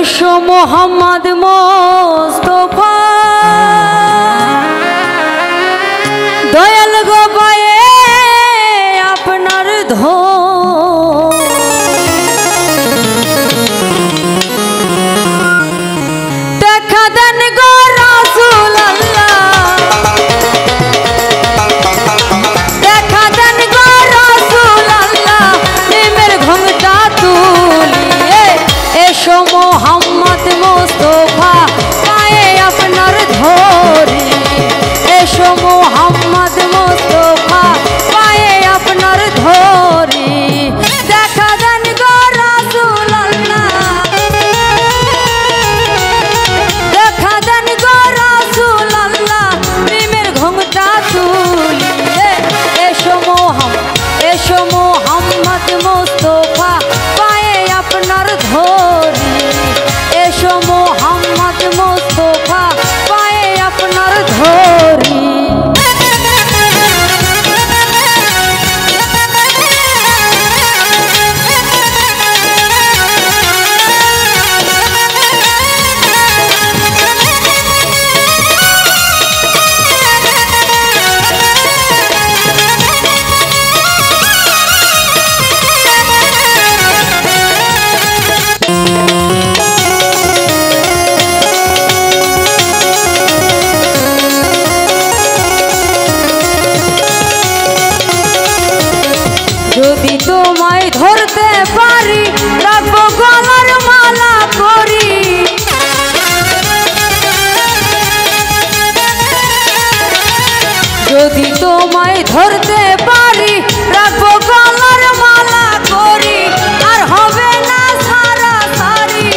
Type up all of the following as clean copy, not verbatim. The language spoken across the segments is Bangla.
এসো মোহাম্মদ মোস্তফা দয়াল গো পায়ে আপনার ধো দেখা দেন গো রাসূল আল্লাহ দেখা দেন গো রাসূল আল্লাহ প্রেমের ঘোমটা তুলিয়ে এসো মোহাম্মদ মোস্তফা পায়ে আপনার ধরি এসো মোহাম্মদ মোস্তফা পায়ে আপনার ধরি দেখা দেন গো রাসূল আল্লাহ দেখা দেন গো রাসূল আল্লাহ প্রেমের ঘোমটা তুলিয়ে এসো মোহাম্মদ মোস্তফা পায়ে আপনার ধরি এসো মোহাম্মদ মোস্তফা পায়ে আপনার ধরি যদি তোমায় ধরতে পারি রাখবো গলার মালা করি যদি তোমায় ধরতে পারি রাখবো গলার মালা করি আর হবে না সারা সারি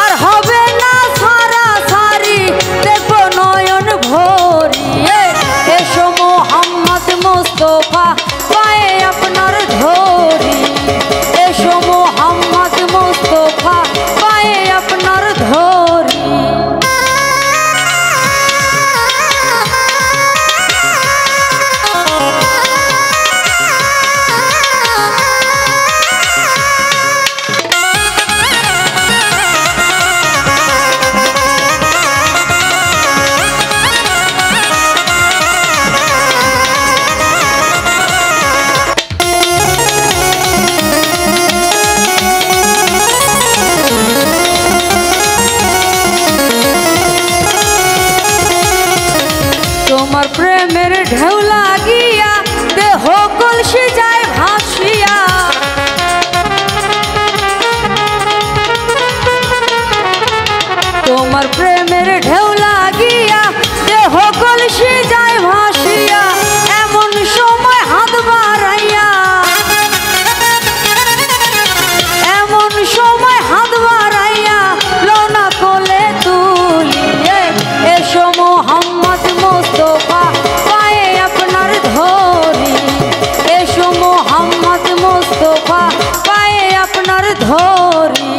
আর হবে না সারা সারি দেখবো নয়ন ভরিয়ে এসো মোহাম্মদ মোস্তফা পায়ে আপনার ধরি এসো মোহাম্মদ মোস্তফা পায়ে আপনার ধরি তোমার প্রেমের ঢেউ লাগিয়া দেহ কলসি যায় ভাসিয়া তোমার প্রেমের ঢেউ লাগিয়া দেহ কলসি যায় ভাসিয়া এমন সময় হাত বাড়াইয়া এমন সময় হাত বাড়াইয়া লোনা কোলে তুলিয়ে এসো মোহাম্মদ মোস্তফা পায়ে আপনার ধরি এসো মোহাম্মদ মোস্তফা পায়ে আপনার ধরি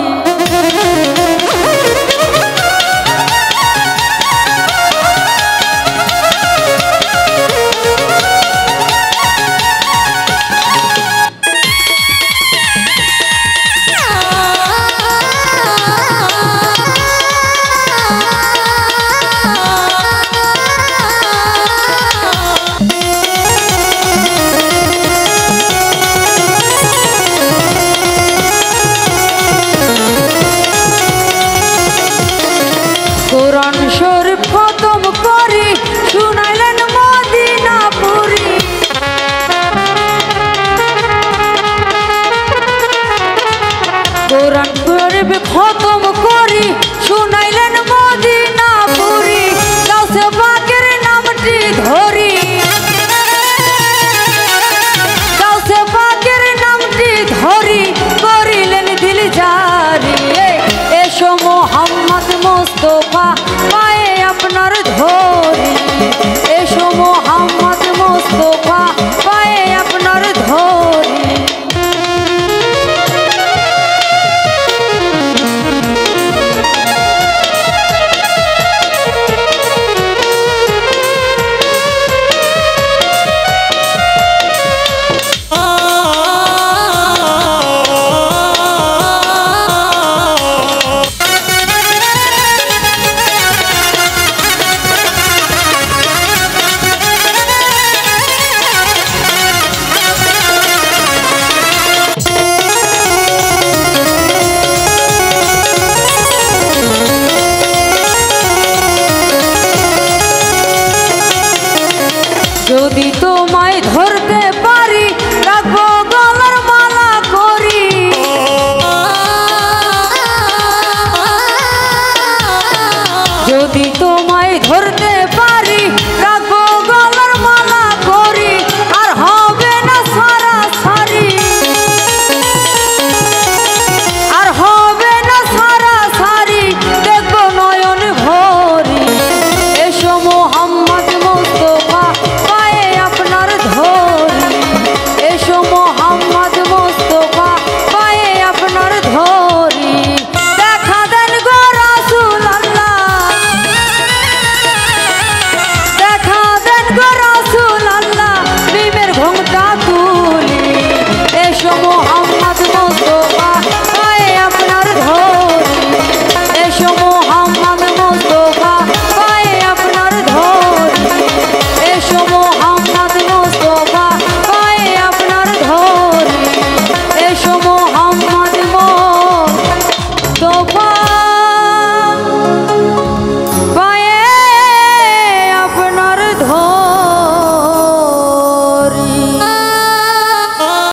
কোরআন শরীফ খতম করি শুনাইলেন মদিনাপুরি কোরআন শরীফ খতম